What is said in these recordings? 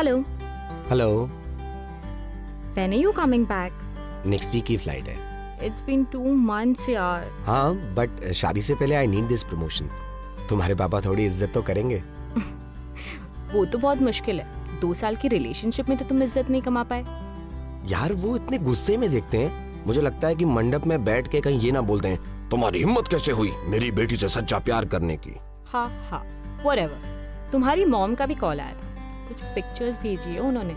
Hello, hello. when are you coming back? Next week की flight है। It's been 2 months यार। हाँ, but शादी से पहले आई नीड दिस प्रमोशन। तुम्हारे पापा थोड़ी इज्जत तो करेंगे। वो तो बहुत मुश्किल है, 2 साल की रिलेशनशिप में तो तुम इज्जत नहीं कमा पाए। यार वो इतने गुस्से में देखते हैं, मुझे लगता है कि मंडप में बैठ के कहीं ये ना बोलते हैं तुम्हारी हिम्मत कैसे हुई मेरी बेटी से सच्चा प्यार करने की। हाँ हाँ, whatever। तुम्हारी मॉम का भी कॉल आया था, कुछ पिक्चर्स भेजी है उन्होंने।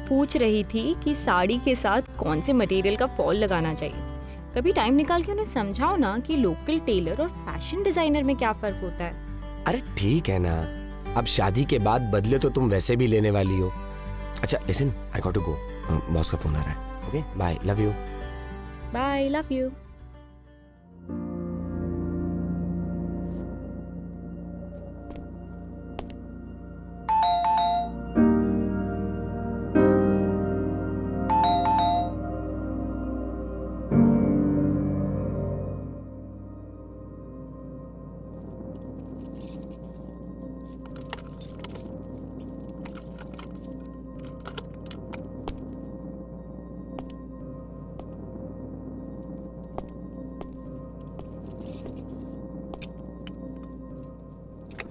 पूछ रही थी कि साड़ी के साथ कौन से मटेरियल का फॉल लगाना चाहिए। कभी टाइम निकाल के उन्हें समझाओ ना कि लोकल टेलर और फैशन डिजाइनर में क्या फर्क होता है। अरे ठीक है ना, अब शादी के बाद बदले तो तुम वैसे भी लेने वाली हो। अच्छा listen, I got to go, boss का फोन आ रहा है। Okay bye, love you. Bye, love you.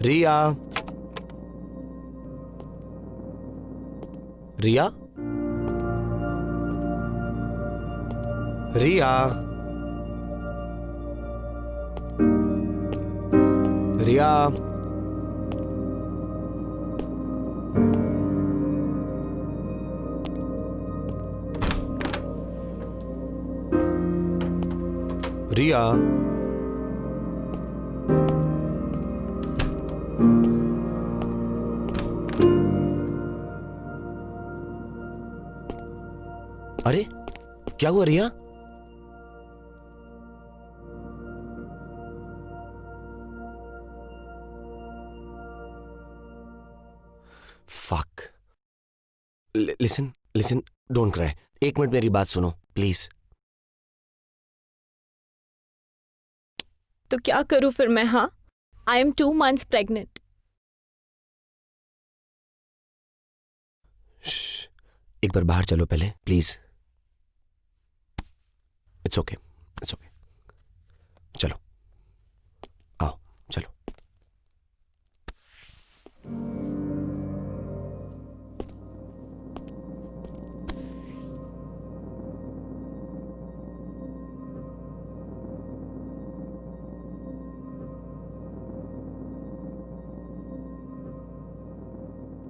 Riya, Riya, Riya, Riya, Riya. अरे क्या हुआ Riya? Fuck. Listen listen, don't cry. 1 minute मेरी बात सुनो प्लीज। तो क्या करूं फिर मैं? हाँ, आई एम 2 months प्रेग्नेंट। एक बार बाहर चलो पहले please. It's okay, it's okay. चलो आओ, चलो।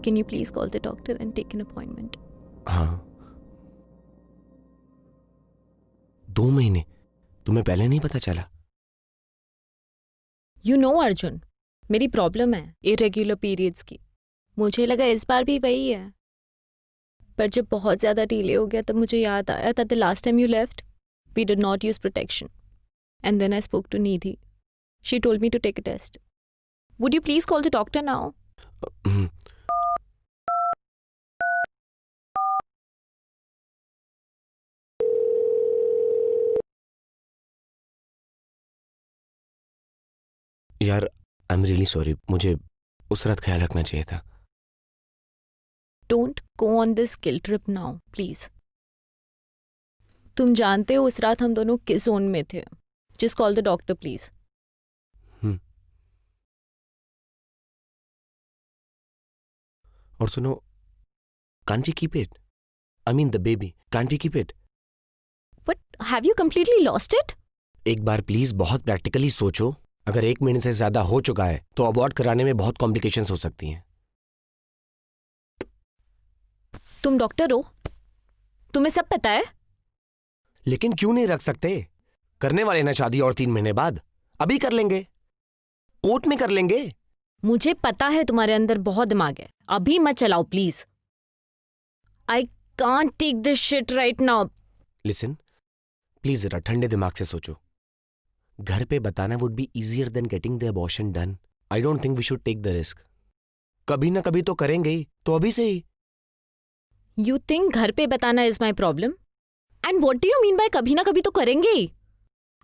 Can you please call the doctor and take an appointment? हाँ, 2 महीने? तुम्हें पहले नहीं पता चला? You know अर्जुन, मेरी प्रॉब्लम है इरेग्युलर पीरियड्स की। मुझे लगा इस बार भी वही है, पर जब बहुत ज़्यादा डिले हो गया तब मुझे याद आया that the last time you left, we did not use protection. And then I spoke to Nidhi. She told me to take a test. Would you please call the doctor now? यार I am really sorry, मुझे उस रात ख्याल रखना चाहिए था। Don't go on this guilt trip now, please. तुम जानते हो उस रात हम दोनों किस जोन में थे। Just call the doctor, please. और सुनो, can't we keep it? I mean the baby. Can't we keep it? But have you completely lost it? एक बार प्लीज बहुत प्रैक्टिकली सोचो। अगर 1 महीने से ज्यादा हो चुका है तो अबॉर्ट कराने में बहुत कॉम्प्लिकेशंस हो सकती हैं। तुम डॉक्टर हो, तुम्हें सब पता है। लेकिन क्यों नहीं रख सकते? करने वाले ना शादी और 3 महीने बाद। अभी कर लेंगे, कोर्ट में कर लेंगे। मुझे पता है तुम्हारे अंदर बहुत दिमाग है, अभी मत चलाओ please. I can't take this shit right now. Listen please, जरा ठंडे दिमाग से सोचो। घर पे बताना would be easier than getting the abortion done. I don't think we should take the risk. कभी ना कभी तो करेंगे ही, तो अभी से ही। यू थिंक घर पे बताना is my problem? And what do you mean by कभी ना कभी तो करेंगे ही?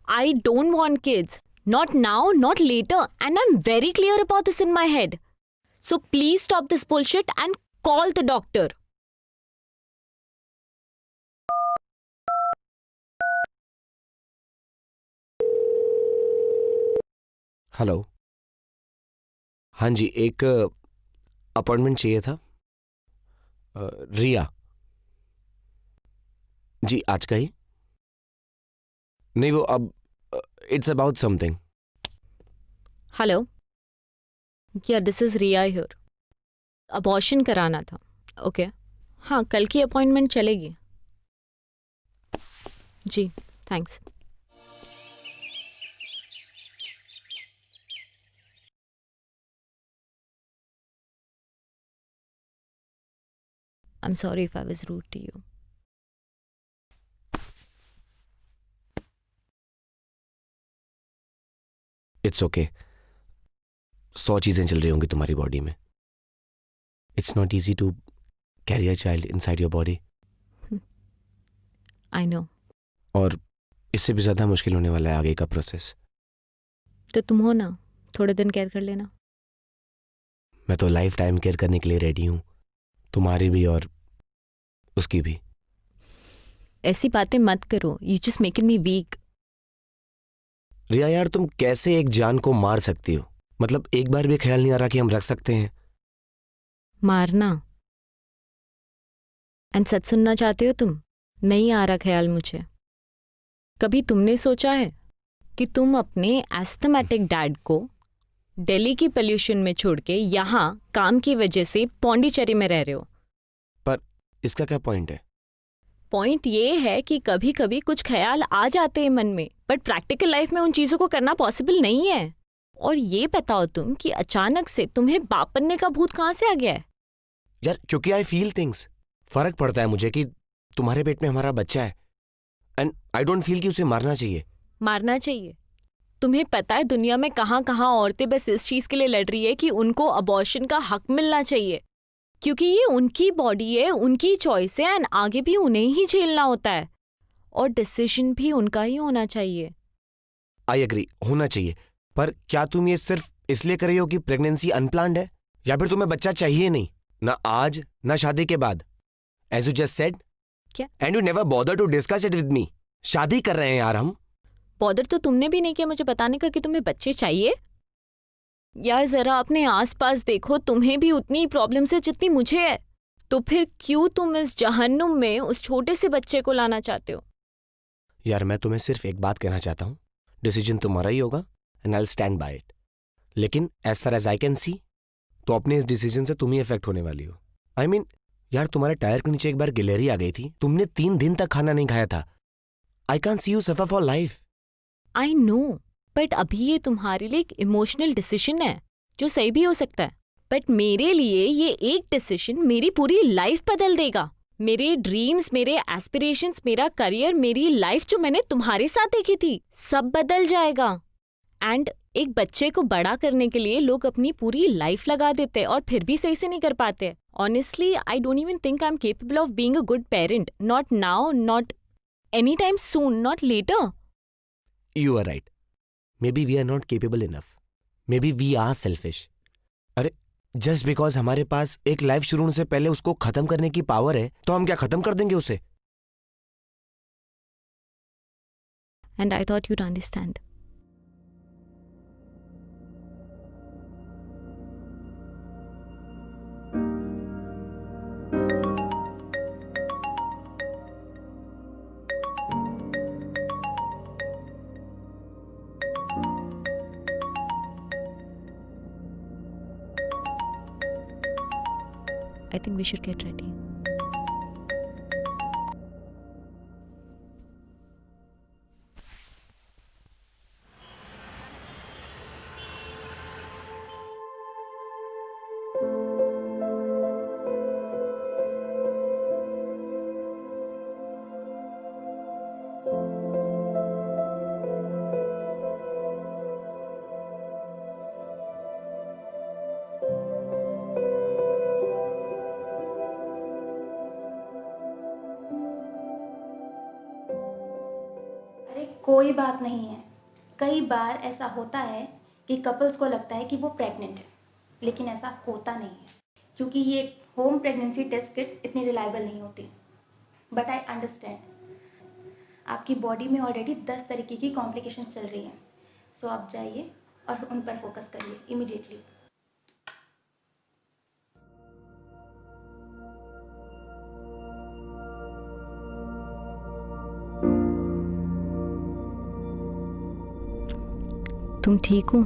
I don't want kids, not now, not later, and I am very clear about this in my head. So please stop this bullshit and Call the doctor. Hello. हाँ जी, एक appointment चाहिए था। रिया जी, आज का ही? नहीं, वो अब it's about something. Hello. Yeah, this is Riya here. Abortion कराना था। ओके हाँ, कल की अपॉइंटमेंट चलेगी। जी, thanks. I'm sorry if I was rude to you. It's okay. 100 चीजें चल रही होंगी तुम्हारी बॉडी में। It's not easy to carry a child inside your body. I know. और इससे भी ज्यादा मुश्किल होने वाला है आगे का प्रोसेस। तो तुम हो ना, थोड़े दिन केयर कर लेना। मैं तो लाइफ टाइम केयर करने के लिए रेडी हूँ, तुम्हारी भी और उसकी भी। ऐसी बातें मत करो, you just making me weak. Riya यार, तुम कैसे एक जान को मार सकती हो? मतलब एक बार भी ख्याल नहीं आ रहा कि हम रख सकते हैं? मारना? एंड सच सुनना चाहते हो तुम? नहीं आ रहा ख्याल मुझे। कभी तुमने सोचा है कि तुम अपने एस्थमेटिक डैड को दिल्ली की पोल्यूशन में छोड़ के यहाँ काम की वजह से पौंडीचेरी में रह रहे हो? पर इसका क्या पॉइंट है? पॉइंट ये है कि कभी कभी कुछ ख्याल आ जाते हैं मन में, बट प्रैक्टिकल लाइफ में उन चीज़ों को करना पॉसिबल नहीं है। और ये बताओ तुम कि अचानक से तुम्हें बाप बनने का भूत कहाँ से आ गया है? यार, क्योंकि आई फील थिंग्स। फर्क पड़ता है मुझे कि तुम्हारे पेट में हमारा बच्चा है, एंड आई डोंट फील कि उसे मारना चाहिए। मारना चाहिए? तुम्हें पता है दुनिया में कहाँ कहाँ औरतें बस इस चीज़ के लिए लड़ रही है कि उनको अबॉर्शन का हक मिलना चाहिए, क्योंकि ये उनकी बॉडी है, उनकी चॉइस है, एंड आगे भी उन्हें ही झेलना होता है और डिसीजन भी उनका ही होना चाहिए। आई एग्री, होना चाहिए। पर क्या तुम ये सिर्फ इसलिए कर रही हो कि प्रेगनेंसी अनप्लान्ड है, या फिर तुम्हें बच्चा चाहिए नहीं, ना आज ना शादी के बाद? एज यू जस्ट सेड, क्या? And you never bother to discuss it with me. शादी कर रहे हैं यार हम। बॉदर तो तुमने भी नहीं किया मुझे बताने का कि तुम्हें बच्चे चाहिए। यार जरा अपने आसपास देखो, तुम्हें भी उतनी प्रॉब्लम्स है जितनी मुझे है। तो फिर क्यों तुम इस जहन्नुम में उस छोटे से बच्चे को लाना चाहते हो? यार, मैं तुम्हें सिर्फ एक बात कहना चाहता हूँ, डिसीजन तुम्हारा ही होगा and I will stand by it. लेकिन as far as I can see, तो अपने इस डिसीजन से तुम ही इफेक्ट होने वाली हो। आई मीन, यार तुम्हारे टायर के नीचे एक बार गिलहरी आ गई थी, तुमने 3 दिन तक खाना नहीं खाया था। आई can C you suffer for life. I know, but अभी ये तुम्हारे लिए एक इमोशनल डिसीजन है जो सही भी हो सकता है, बट मेरे लिए ये एक डिसीजन मेरी पूरी लाइफ बदल देगा। मेरे ड्रीम्स, मेरे एस्पिरेशंस, मेरा करियर, मेरी लाइफ जो मैंने तुम्हारे साथ देखी थी, सब बदल जाएगा। एंड एक बच्चे को बड़ा करने के लिए लोग अपनी पूरी लाइफ लगा देते हैं और फिर भी सही से नहीं कर पाते। Honestly I don't even think I am capable of being a good parent, not now, not any time soon, not later. You are right. Maybe we are not capable enough, maybe we are selfish. अरे, just because हमारे पास एक life शुरू होने से पहले उसको खत्म करने की पावर है, तो हम क्या खत्म कर देंगे उसे? And I thought you'd understand. I think we should get ready. अरे कोई बात नहीं है। कई बार ऐसा होता है कि कपल्स को लगता है कि वो प्रेग्नेंट है, लेकिन ऐसा होता नहीं है, क्योंकि ये होम प्रेगनेंसी टेस्ट किट इतनी रिलायबल नहीं होती। बट आई अंडरस्टैंड, आपकी बॉडी में ऑलरेडी 10 तरीके की कॉम्प्लिकेशन चल रही हैं। सो आप जाइए और उन पर फोकस करिए इमीडिएटली। तुम ठीक हो?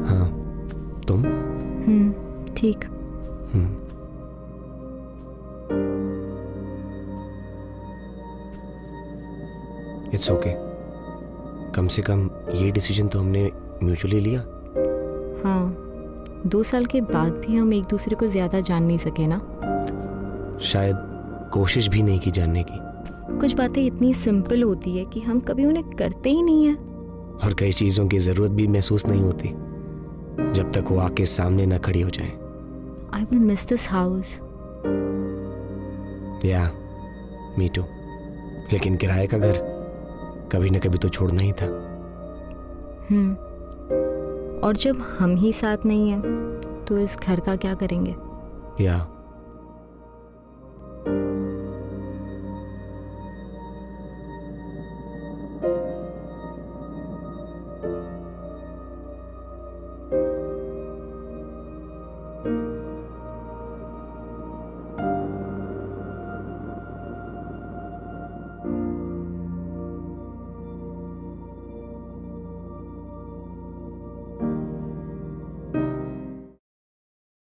हाँ, तुम? ठीक। It's okay. कम से कम ये डिसीजन तो हमने म्यूचुअली लिया। हाँ, 2 साल के बाद भी हम एक दूसरे को ज़्यादा जान नहीं सके ना। शायद कोशिश भी नहीं की जानने की। कुछ बातें इतनी सिंपल होती है कि हम कभी उन्हें करते ही नहीं हैं। और कई चीज़ों की ज़रूरत भी महसूस नहीं होती जब तक वो आके सामने ना खड़ी हो जाए। I will miss this house. या मी टू। लेकिन किराए का घर कभी ना कभी तो छोड़ना ही था। और जब हम ही साथ नहीं हैं तो इस घर का क्या करेंगे? या